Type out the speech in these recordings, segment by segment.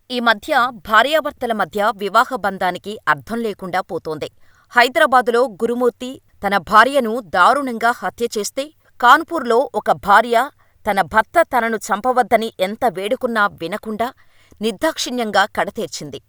ఈ మధ్య భార్యాభర్తల మధ్య వివాహ బంధానికి అర్థం లేకుండా పోతోంది. హైదరాబాదులో గురుమూర్తి తన భార్యను దారుణంగా హత్యచేస్తే, కాన్పూర్లో ఒక భార్య తన భర్త తనను చంపవద్దని ఎంత వేడుకున్నా వినకుండా నిర్దాక్షిణ్యంగా కడతేర్చింది.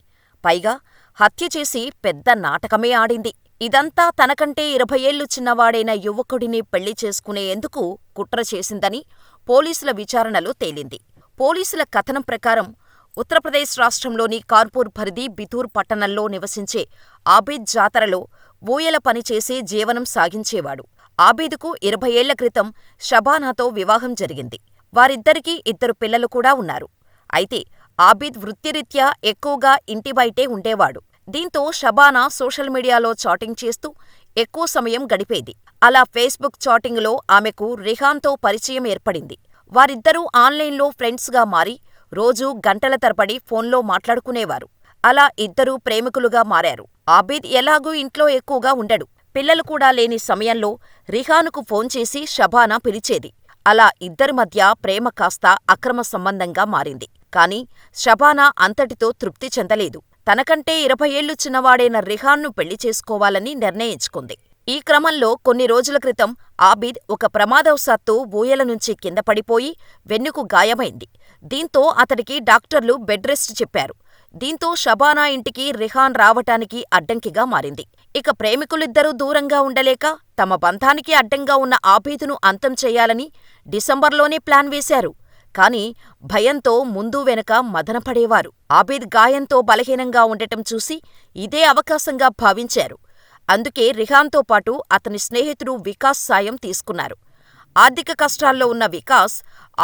పైగా హత్యచేసి పెద్ద నాటకమే ఆడింది. ఇదంతా తనకంటే 20 ఏళ్లు చిన్నవాడైన యువకుడిని పెళ్లి చేసుకునేందుకు కుట్ర చేసిందని పోలీసుల విచారణలో తేలింది. పోలీసుల కథనం ప్రకారం ఉత్తరప్రదేశ్ రాష్ట్రంలోని కాన్పూర్ పరిధి బితూర్ పట్టణంలో నివసించే ఆబిద్ జాతరలో ఊయల పనిచేసి జీవనం సాగించేవాడు. ఆబిద్కు 20 ఏళ్ల క్రితం షబానాతో వివాహం జరిగింది. వారిద్దరికీ 2 పిల్లలు కూడా ఉన్నారు. అయితే ఆబిద్ వృత్తిరీత్యా ఎక్కువగా ఇంటి బయటే ఉండేవాడు. దీంతో షబానా సోషల్ మీడియాలో చాటింగ్ చేస్తూ ఎక్కువ సమయం గడిపేది. అలా ఫేస్బుక్ చాటింగులో ఆమెకు రిహాన్తో పరిచయం ఏర్పడింది. వారిద్దరూ ఆన్లైన్లో ఫ్రెండ్స్గా మారి రోజూ గంటల తరబడి ఫోన్లో మాట్లాడుకునేవారు. అలా ఇద్దరూ ప్రేమికులుగా మారారు. ఆబిద్ ఎలాగూ ఇంట్లో ఎక్కువగా ఉండడు. పిల్లలు కూడా లేని సమయంలో రిహానుకు ఫోన్ చేసి షబానా పిలిచేది. అలా ఇద్దరి మధ్య ప్రేమ కాస్త అక్రమ సంబంధంగా మారింది. కాని షబానా అంతటితో తృప్తి చెందలేదు. తనకంటే 20 ఏళ్లు చిన్నవాడైన రిహాన్ను పెళ్లి చేసుకోవాలని నిర్ణయించుకుంది. ఈ క్రమంలో కొన్ని రోజుల క్రితం ఆబిద్ ఒక ప్రమాదవశాత్తు ఊయల నుంచి కింద పడిపోయి వెన్నుకు గాయమైంది. దీంతో అతడికి డాక్టర్లు బెడ్ రెస్ట్ చెప్పారు. దీంతో షబానా ఇంటికి రిహాన్ రావటానికి అడ్డంకిగా మారింది. ఇక ప్రేమికులిద్దరూ దూరంగా ఉండలేక తమ బంధానికి అడ్డంగా ఉన్న ఆబిద్ను అంతం చెయ్యాలని డిసెంబర్లోనే ప్లాన్ వేశారు. కాని భయంతో ముందూ వెనక మదనపడేవారు. ఆబిద్ గాయంతో బలహీనంగా ఉండటం చూసి ఇదే అవకాశంగా భావించారు. అందుకే రిహాన్తో పాటు అతని స్నేహితుడు వికాస్ సాయం తీసుకున్నారు. ఆర్థిక కష్టాల్లో ఉన్న వికాస్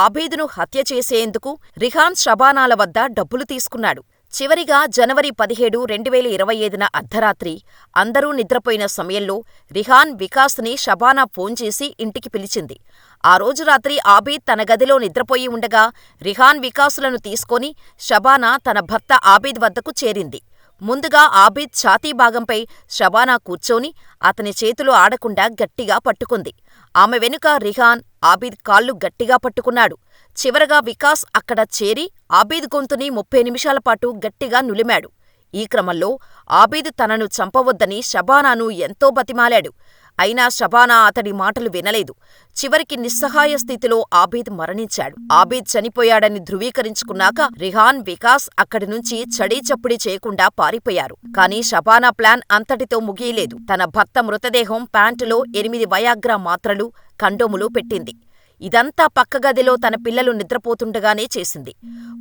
ఆబిద్ను హత్య చేసేందుకు రిహాన్ షబానాల వద్ద డబ్బులు తీసుకున్నాడు. చివరిగా జనవరి 17, 2025న అర్ధరాత్రి అందరూ నిద్రపోయిన సమయంలో రిహాన్ వికాస్ని షబానా ఫోన్ చేసి ఇంటికి పిలిచింది. ఆ రోజు రాత్రి ఆబిద్ తన గదిలో నిద్రపోయి ఉండగా రిహాన్ వికాసులను తీసుకొని షబానా తన భర్త ఆబిద్ వద్దకు చేరింది. ముందుగా ఆబిద్ ఛాతీ భాగంపై షబానా కూర్చొని అతని చేతులు ఆడకుండా గట్టిగా పట్టుకుంది. ఆమె వెనుక రిహాన్ ఆబిద్ కాళ్ళు గట్టిగా పట్టుకున్నాడు. చివరగా వికాస్ అక్కడ చేరి ఆబిద్ గొంతుని 30 నిమిషాల పాటు గట్టిగా నులిమాడు. ఈ క్రమంలో ఆబిద్ తనను చంపవద్దని షబానాను ఎంతో బతిమాలాడు. అయినా షబానా అతడి మాటలు వినలేదు. చివరికి నిస్సహాయ స్థితిలో ఆబిద్ మరణించాడు. ఆబిద్ చనిపోయాడని ధృవీకరించుకున్నాక రిహాన్, వికాస్ అక్కడి నుంచి చడీచప్పుడి చేయకుండా పారిపోయారు. కాని షబానా ప్లాన్ అంతటితో ముగియలేదు. తన భర్త మృతదేహం ప్యాంటులో 8 వయాగ్రా మాత్రలు, కండోములు పెట్టింది. ఇదంతా పక్కగదిలో తన పిల్లలు నిద్రపోతుండగానే చేసింది.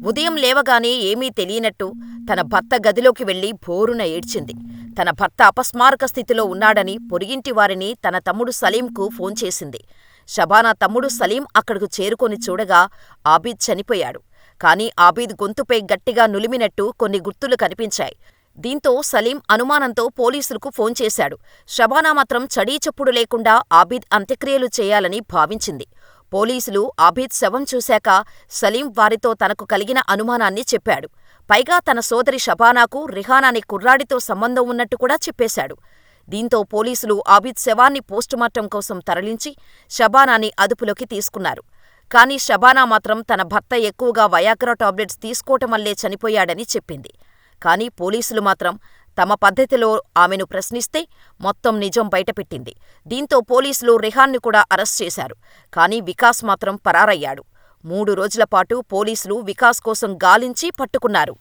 ఉదయం లేవగానే ఏమీ తెలియనట్టు తన భర్త గదిలోకి వెళ్లి భోరున ఏడ్చింది. తన భర్త అపస్మారక స్థితిలో ఉన్నాడని పొరుగింటివారిని తన తమ్ముడు సలీంకు ఫోన్ చేసింది. షబానా తమ్ముడు సలీం అక్కడకు చేరుకొని చూడగా ఆబిద్ చనిపోయాడు. కాని ఆబిద్ గొంతుపై గట్టిగా నులిమినట్టు కొన్ని గుర్తులు కనిపించాయి. దీంతో సలీం అనుమానంతో పోలీసులకు ఫోన్ చేశాడు. షబానా మాత్రం చడీచప్పుడు లేకుండా ఆబిద్ అంత్యక్రియలు చేయాలని భావించింది. పోలీసులు ఆబిద్ శవం చూశాక సలీం వారితో తనకు కలిగిన అనుమానాన్ని చెప్పాడు. పైగా తన సోదరి షబానాకు రిహాన్ అనే కుర్రాడితో సంబంధం ఉన్నట్టు కూడా చెప్పేశాడు. దీంతో పోలీసులు ఆబిద్ శవాన్ని పోస్టుమార్టం కోసం తరలించి షబానాని అదుపులోకి తీసుకున్నారు. కాని షబానా మాత్రం తన భర్త ఎక్కువగా వయాగ్రా టాబ్లెట్స్ తీసుకోవటం వల్లే చనిపోయాడని చెప్పింది. కాని పోలీసులు మాత్రం తమ పద్ధతిలో ఆమెను ప్రశ్నిస్తే మొత్తం నిజం బయటపెట్టింది. దీంతో పోలీసులు రిహాన్ను కూడా అరెస్ట్ చేశారు. కాని వికాస్ మాత్రం పరారయ్యాడు. 3 రోజుల పాటు పోలీసులు వికాస్ కోసం గాలించి పట్టుకున్నారు.